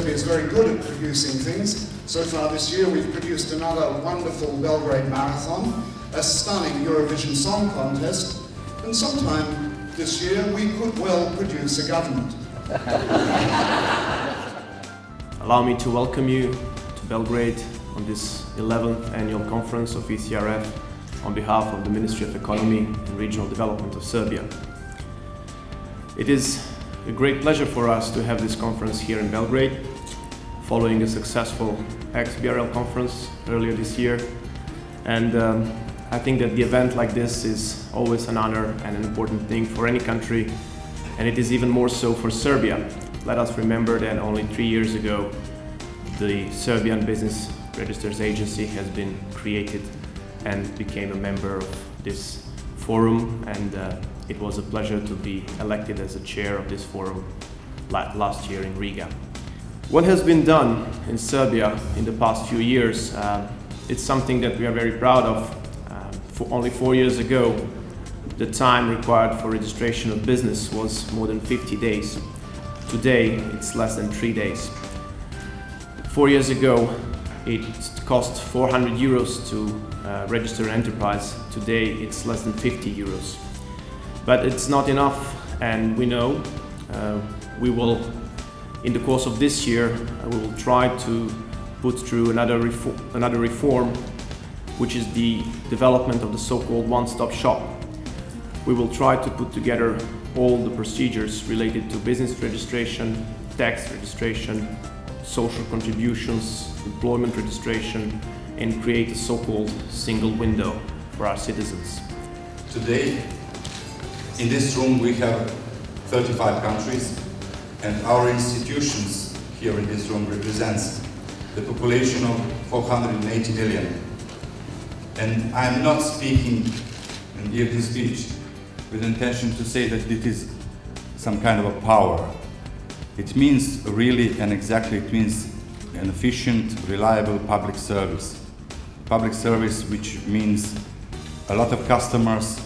Serbia is very good at producing things. So far this year we've produced another wonderful Belgrade marathon, a stunning Eurovision Song Contest, and sometime this year we could well produce a government. Allow me to welcome you to Belgrade on this 11th annual conference of ECRF on behalf of the Ministry of Economy and Regional Development of Serbia. It is a great pleasure for us to have this conference here in Belgrade, following a successful SBRA conference earlier this year. And I think that the event like this is always an honor and an important thing for any country, and it is even more so for Serbia. Let us remember that only 3 years ago, the Serbian Business Registers Agency has been created and became a member of this forum, and it was a pleasure to be elected as a chair of this forum last year in Riga. What has been done in Serbia in the past few years, it's something that we are very proud of. Only 4 years ago, the time required for registration of business was more than 50 days. Today, it's less than 3 days. 4 years ago, it cost 400 euros to register an enterprise. Today, it's less than 50 euros. But it's not enough, and we know we will, in the course of this year, we will try to put through another reform, which is the development of the so-called one-stop shop. We will try to put together all the procedures related to business registration, tax registration, social contributions, employment registration, and create a so-called single window for our citizens. Today, in this room, we have 35 countries, and our institutions here in this room represents the population of 480 million. And I'm not speaking and give this speech with intention to say that it is some kind of a power. It means really and exactly, it means an efficient, reliable public service. Public service which means a lot of customers,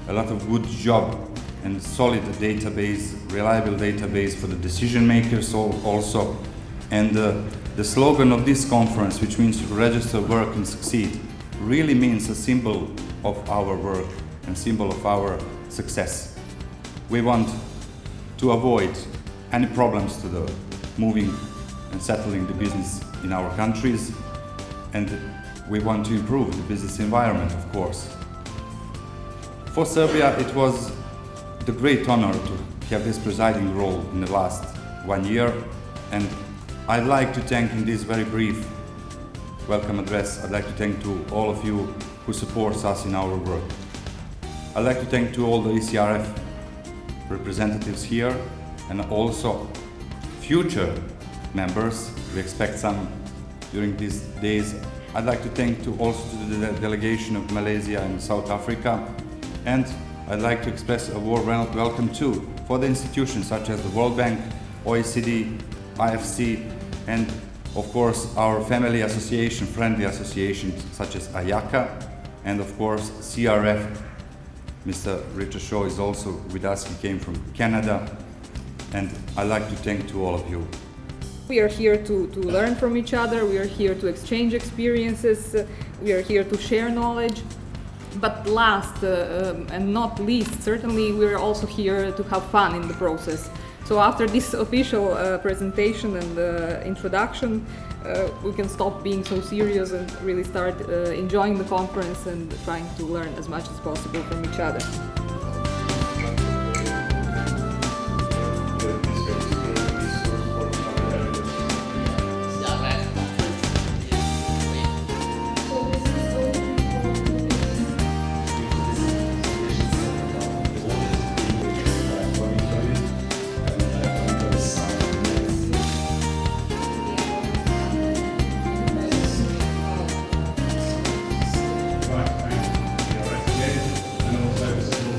a lot of good job and solid database, reliable database for the decision makers also. And the slogan of this conference, which means register, work and succeed, really means a symbol of our work and symbol of our success. We want to avoid any problems to the moving and settling the business in our countries, and we want to improve the business environment, of course. For Serbia, it was the great honor to have this presiding role in the last 1 year, and I'd like to thank in this very brief welcome address, I'd like to thank to all of you who supports us in our work. I'd like to thank to all the ECRF representatives here and also future members. We expect some during these days. I'd like to thank to also to the delegation of Malaysia and South Africa, and I'd like to express a warm welcome too for the institutions such as the World Bank, OECD, IFC, and of course our family association, friendly associations such as AYACA, and of course CRF. Mr. Richard Shaw is also with us. He came from Canada, and I'd like to thank to all of you. We are here to learn from each other, we are here to exchange experiences, we are here to share knowledge. But last and not least, certainly we are also here to have fun in the process. So after this official presentation and introduction, we can stop being so serious and really start enjoying the conference and trying to learn as much as possible from each other. And also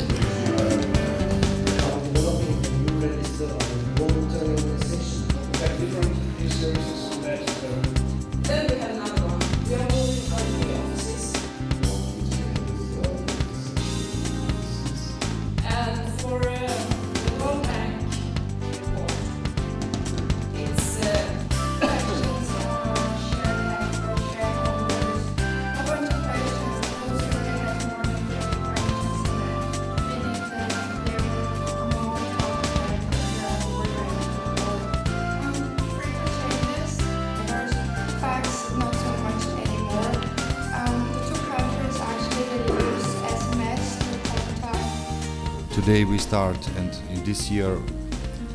today we start, and in this year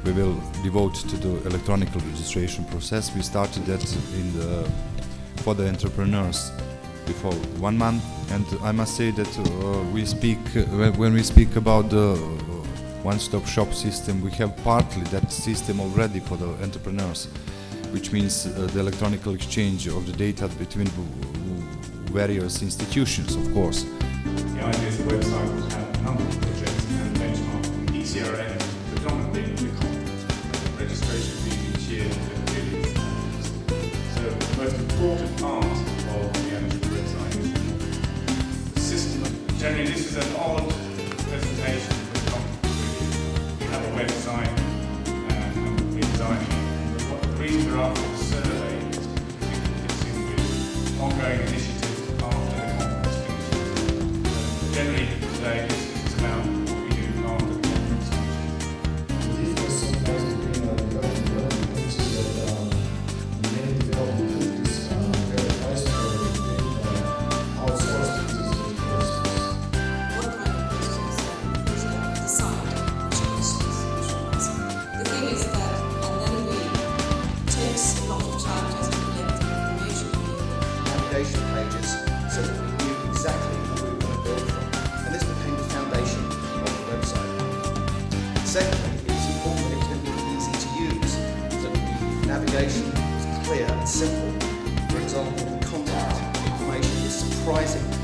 we will devote to the electronic registration process. We started that for the entrepreneurs before 1 month, and I must say that when we speak about the one-stop shop system, we have partly that system already for the entrepreneurs, which means the electronic exchange of the data between various institutions, of course. The idea is the website will have a number of projects and benchmark from ECRF, predominantly the conference, registration fees each year to billions of pounds. So the most important part of the actual website is the system. Generally, this is an odd presentation for the conference. We have a website and we're designing it. But the reason we're after the survey is because it fits in with ongoing initiatives after the conference finishes. Generally, today, this is about what we do after the conference finishes. If there's some place between development into many development countries, there are places where outsourced existing processes. What kind of questions decide which questions we should ask? The thing is that, and then it takes a lot of time just to collect the information navigation pages so that we knew exactly who we were going to build from. And this became the foundation of the website. Secondly, it was important that it was going to be easy to use, so that the navigation was clear and simple. For example, the contact information is surprisingly